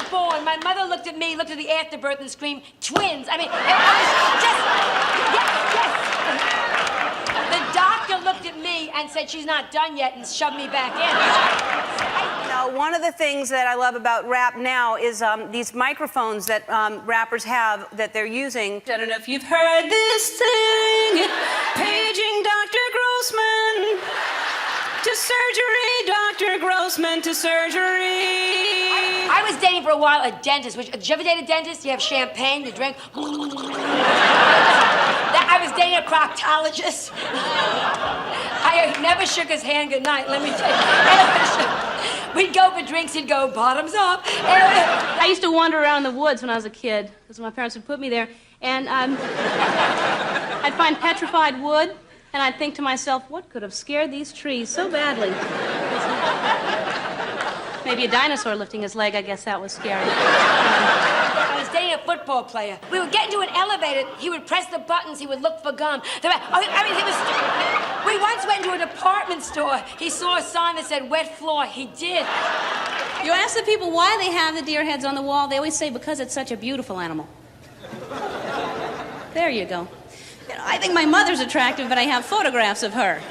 born, my mother looked at me, looked at the afterbirth, and screamed, twins. I mean, I was just, yes. The doctor looked at me and said, she's not done yet, and shoved me back in. You know, one of the things that I love about rap now is these microphones that rappers have that they're using. I don't know if you've heard this thing, paging Dr. Grossman to surgery, Dr. Grossman to surgery. I was dating for a while a dentist. Did you ever date a dentist? You have champagne, you drink. I was dating a proctologist. I never shook his hand goodnight, let me tell you. We'd go for drinks, he'd go bottoms up. I used to wander around in the woods when I was a kid, because my parents would put me there, and I'd find petrified wood, and I'd think to myself, what could have scared these trees so badly? Maybe a dinosaur lifting his leg, I guess that was scary. I was dating a football player. We would get into an elevator, he would press the buttons, he would look for gum. We once went into a department store. He saw a sign that said wet floor. He did. You ask the people why they have the deer heads on the wall, they always say because it's such a beautiful animal. There you go. You know, I think my mother's attractive, but I have photographs of her.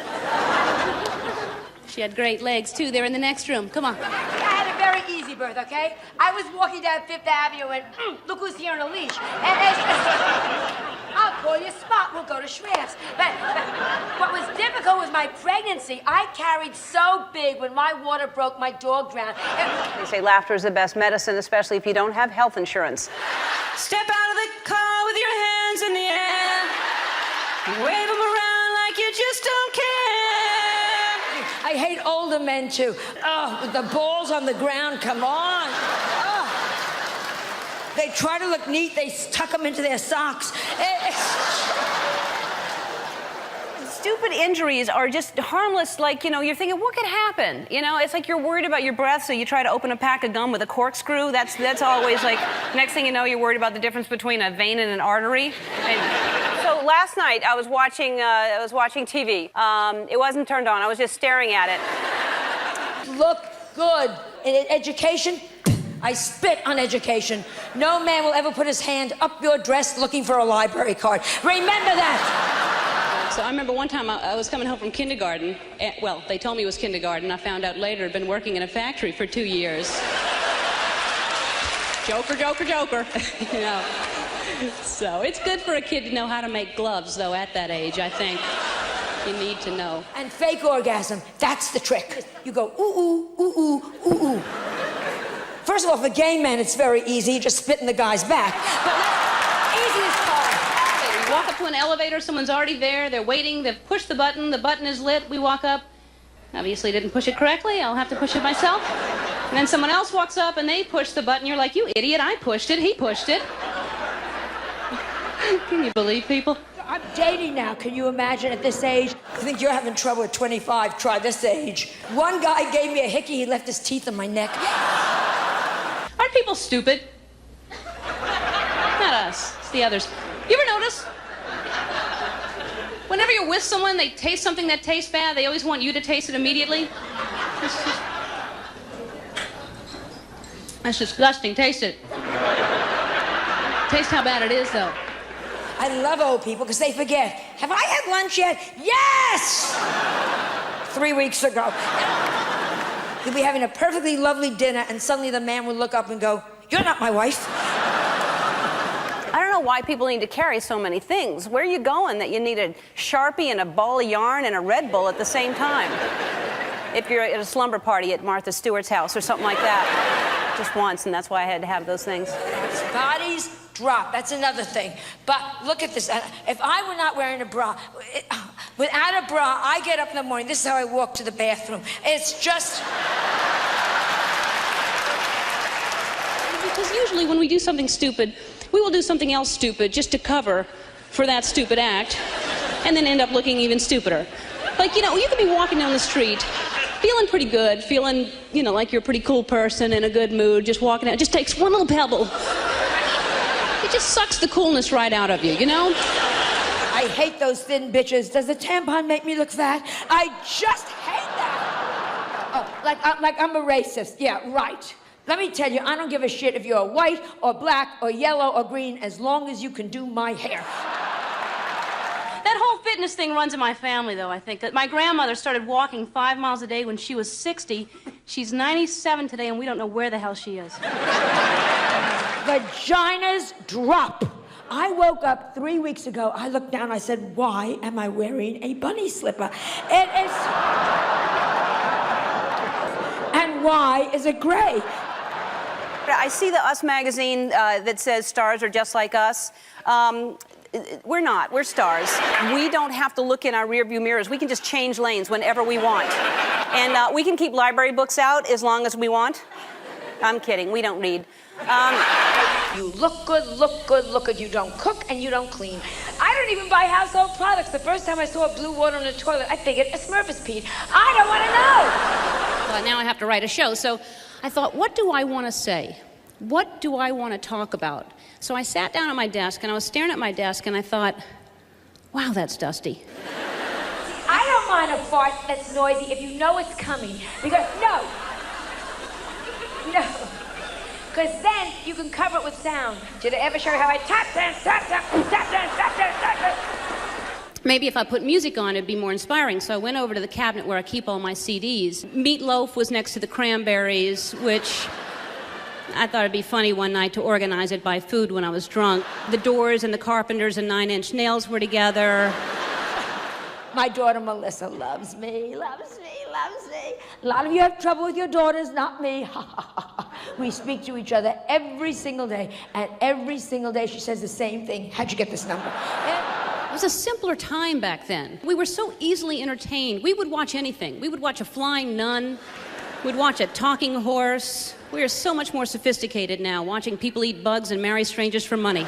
She had great legs, too. They're in the next room. Come on. I had a very easy birth, okay? I was walking down Fifth Avenue and look who's here on a leash. And I'll call you Spot. We'll go to Schraff's. But what was difficult was my pregnancy. I carried so big when my water broke, my dog drowned. They say laughter is the best medicine, especially if you don't have health insurance. Step out of the car with your hands in the air. Wave them around like you just don't care. I hate older men, too. Oh, with the balls on the ground, come on. Oh. They try to look neat, they tuck them into their socks. Stupid injuries are just harmless, like, you know, you're thinking, what could happen? You know, it's like you're worried about your breath, so you try to open a pack of gum with a corkscrew. That's always like, next thing you know, you're worried about the difference between a vein and an artery. And so last night, I was watching TV. It wasn't turned on, I was just staring at it. Look good. In education, I spit on education. No man will ever put his hand up your dress looking for a library card. Remember that. So I remember one time I was coming home from kindergarten. Well, they told me it was kindergarten. I found out later I'd been working in a factory for 2 years. Joker, joker, joker. You know. So it's good for a kid to know how to make gloves, though, at that age, I think. You need to know. And fake orgasm, that's the trick. You go, ooh, ooh, ooh, ooh, ooh, ooh. First of all, for gay men, it's very easy. You just spit in the guy's back. But easiest part. We walk up to an elevator, someone's already there, they're waiting, they've pushed the button is lit, we walk up. Obviously didn't push it correctly, I'll have to push it myself. And then someone else walks up and they push the button, you're like, you idiot, I pushed it, he pushed it. Can you believe people? I'm dating now, can you imagine at this age? I think you're having trouble at 25, try this age. One guy gave me a hickey, he left his teeth in my neck. Aren't people stupid? Not us, it's the others. You ever notice? Whenever you're with someone, they taste something that tastes bad, they always want you to taste it immediately. That's disgusting, taste it. Taste how bad it is, though. I love old people because they forget. Have I had lunch yet? Yes! 3 weeks ago. You'll be having a perfectly lovely dinner and suddenly the man will look up and go, you're not my wife. I don't know why people need to carry so many things. Where are you going that you need a Sharpie and a ball of yarn and a Red Bull at the same time? If you're at a slumber party at Martha Stewart's house or something like that. Just once, and that's why I had to have those things. Bodies drop, that's another thing. But look at this, if I were not wearing a bra, without a bra, I get up in the morning, this is how I walk to the bathroom. It's just... Because usually when we do something stupid, we will do something else stupid just to cover for that stupid act, and then end up looking even stupider. Like, you know, you could be walking down the street, feeling pretty good, feeling, you know, like you're a pretty cool person, in a good mood, just walking out. It just takes one little pebble. It just sucks the coolness right out of you, you know? I hate those thin bitches. Does the tampon make me look fat? I just hate that. Oh, like I'm a racist. Yeah, right. Let me tell you, I don't give a shit if you're white or black or yellow or green as long as you can do my hair. That whole fitness thing runs in my family, though, I think. That my grandmother started walking 5 miles a day when she was 60. She's 97 today, and we don't know where the hell she is. Vaginas drop. I woke up 3 weeks ago. I looked down. I said, why am I wearing a bunny slipper? It is... And why is it gray? I see the Us magazine that says stars are just like us. We're not. We're stars. We don't have to look in our rearview mirrors. We can just change lanes whenever we want. And we can keep library books out as long as we want. I'm kidding. We don't read. You look good, look good, look good. You don't cook and you don't clean. I don't even buy household products. The first time I saw blue water in the toilet, I figured a Smurf's Pete. I don't want to know. Well, now I have to write a show, so I thought, what do I want to say? What do I want to talk about? So I sat down at my desk, and I was staring at my desk, and I thought, wow, that's dusty. I don't mind a fart that's noisy if you know it's coming. Because, no. Because then you can cover it with sound. Did I ever show you how I tap dance, tap dance, tap dance, tap dance, tap dance? Maybe if I put music on, it'd be more inspiring. So I went over to the cabinet where I keep all my CDs. Meatloaf was next to the Cranberries, which I thought it'd be funny one night to organize it by food when I was drunk. The Doors and the Carpenters and Nine Inch Nails were together. My daughter Melissa loves me, loves me, loves me. A lot of you have trouble with your daughters, not me. We speak to each other every single day, and every single day she says the same thing. How'd you get this number? It was a simpler time back then. We were so easily entertained. We would watch anything. We would watch a flying nun. We'd watch a talking horse. We are so much more sophisticated now, watching people eat bugs and marry strangers for money.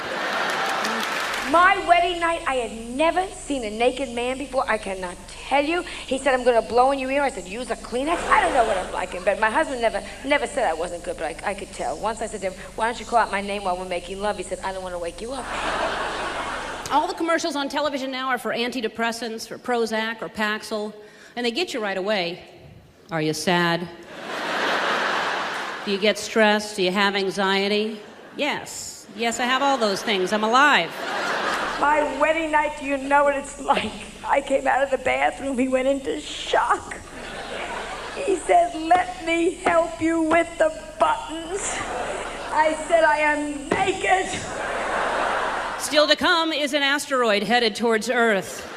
My wedding night, I had never seen a naked man before. I cannot tell you. He said, I'm going to blow in your ear. I said, use a Kleenex? I don't know what I'm like in bed. My husband never said I wasn't good, but I could tell. Once I said to him, why don't you call out my name while we're making love? He said, I don't want to wake you up. All the commercials on television now are for antidepressants, for Prozac or Paxil, and they get you right away. Are you sad? Do you get stressed? Do you have anxiety? Yes. Yes, I have all those things. I'm alive. My wedding night, do you know what it's like? I came out of the bathroom. He went into shock. He said, let me help you with the buttons. I said, I am naked. Still to come is an asteroid headed towards Earth.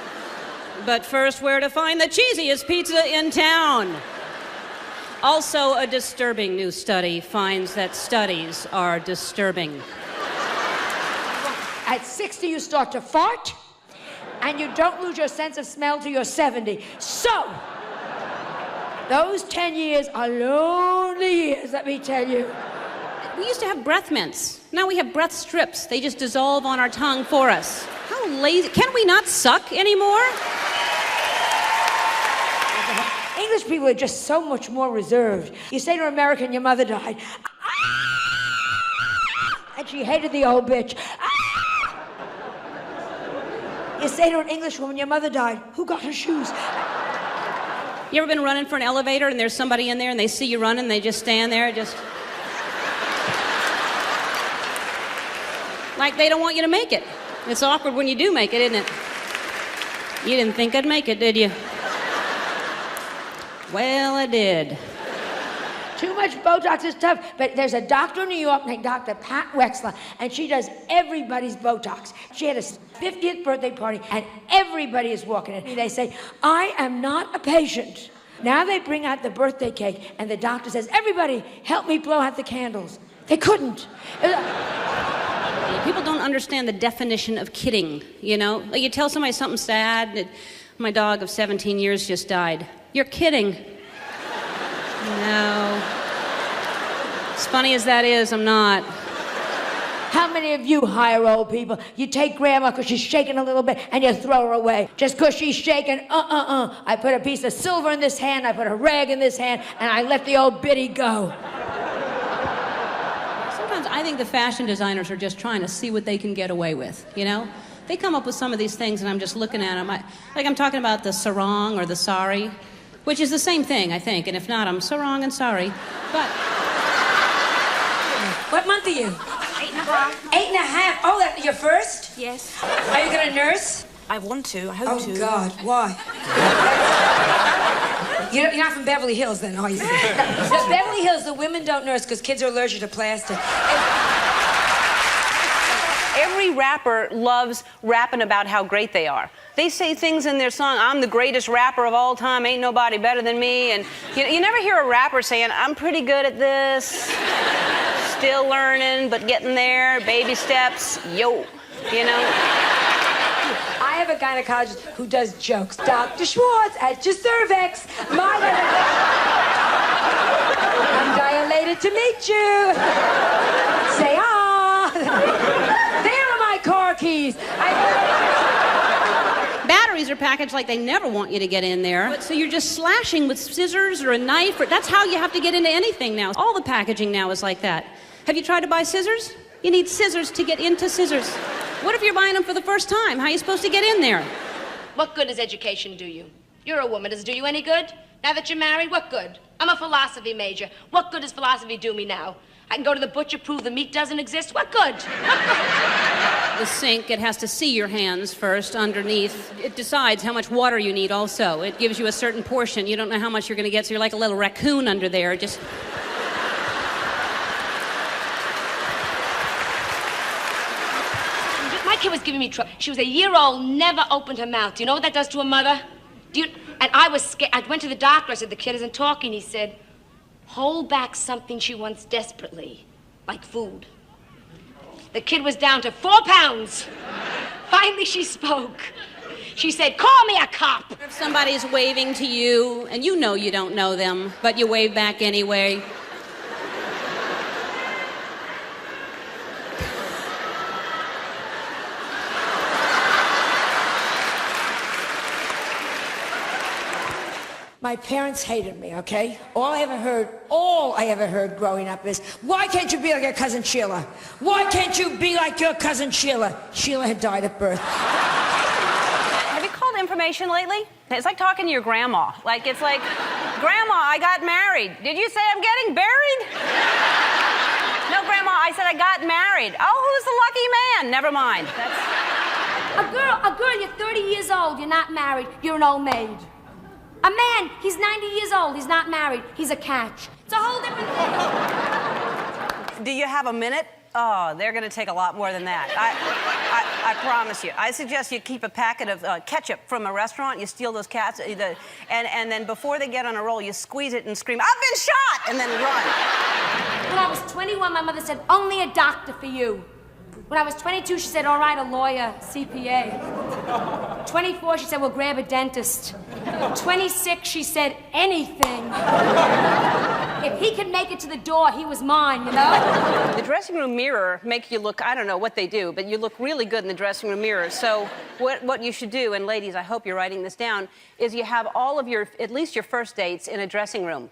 But first, where to find the cheesiest pizza in town. Also, a disturbing new study finds that studies are disturbing. At 60, you start to fart, and you don't lose your sense of smell till you're 70. So, those 10 years are lonely years, let me tell you. We used to have breath mints. Now we have breath strips. They just dissolve on our tongue for us. How lazy. Can we not suck anymore? English people are just so much more reserved. You say to an American, your mother died. And she hated the old bitch. You say to an English woman, your mother died. Who got her shoes? You ever been running for an elevator and there's somebody in there and they see you running and they just stand there just... like they don't want you to make it. It's awkward when you do make it, isn't it? You didn't think I'd make it, did you? Well, I did. Too much Botox is tough, but there's a doctor in New York named Dr. Pat Wexler, and she does everybody's Botox. She had a 50th birthday party, and everybody is walking in. They say, I am not a patient. Now they bring out the birthday cake, and the doctor says, everybody, help me blow out the candles. They couldn't. People don't understand the definition of kidding, you know? Like you tell somebody something sad, that my dog of 17 years just died. You're kidding. No. As funny as that is, I'm not. How many of you hire old people? You take grandma because she's shaking a little bit and you throw her away. Just because she's shaking, I put a piece of silver in this hand, I put a rag in this hand, and I let the old biddy go. Sometimes I think the fashion designers are just trying to see what they can get away with, you know? They come up with some of these things and I'm just looking at them. Like I'm talking about the sarong or the sari, which is the same thing, I think. And if not, I'm so wrong and sorry. But What month are you? 8.5. 8.5. Oh, that your first? Yes. Are you gonna nurse? I want to. I hope to. Oh God, why? You're not from Beverly Hills, then, are you? No, Beverly Hills, the women don't nurse because kids are allergic to plastic. Every rapper loves rapping about how great they are. They say things in their song, I'm the greatest rapper of all time, ain't nobody better than me. And you never hear a rapper saying, I'm pretty good at this, still learning, but getting there, baby steps, yo, you know? I have a gynecologist who does jokes. Dr. Schwartz, at your cervix. I'm dilated to meet you. Say ah. There are my car keys. Batteries are packaged like they never want you to get in there. So you're just slashing with scissors or a knife. That's how you have to get into anything now. All the packaging now is like that. Have you tried to buy scissors? You need scissors to get into scissors. What if you're buying them for the first time? How are you supposed to get in there? What good does education do you? You're a woman. Does it do you any good? Now that you're married, what good? I'm a philosophy major. What good does philosophy do me now? I can go to the butcher, prove the meat doesn't exist. What good? The sink, it has to see your hands first underneath. It decides how much water you need also. It gives you a certain portion. You don't know how much you're going to get, so you're like a little raccoon under there. Just... My kid was giving me trouble. She was a year-old, never opened her mouth. Do you know what that does to a mother? And I was scared. I went to the doctor. I said, the kid isn't talking. He said, hold back something she wants desperately, like food. The kid was down to 4 pounds. Finally, she spoke. She said, call me a cop. If somebody's waving to you, and you know you don't know them, but you wave back anyway. My parents hated me, okay? All I ever heard growing up is, why can't you be like your cousin Sheila? Why can't you be like your cousin Sheila? Sheila had died at birth. Have you called information lately? It's like talking to your grandma. Like, it's like, Grandma, I got married. Did you say I'm getting buried? No, Grandma, I said I got married. Oh, who's the lucky man? Never mind. A girl, you're 30 years old, you're not married, you're an old maid. A man, he's 90 years old, he's not married, he's a catch. It's a whole different thing. Do you have a minute? Oh, they're going to take a lot more than that. I promise you. I suggest you keep a packet of ketchup from a restaurant. You steal those cats, and then before they get on a roll, you squeeze it and scream, I've been shot, and then run. When I was 21, my mother said, only a doctor for you. When I was 22, she said, all right, a lawyer, CPA. 24, she said, well, grab a dentist. 26, she said, anything. If he could make it to the door, he was mine, you know? The dressing room mirror makes you look, I don't know what they do, but you look really good in the dressing room mirror. So what you should do, and ladies, I hope you're writing this down, is you have all of your, at least your first dates in a dressing room.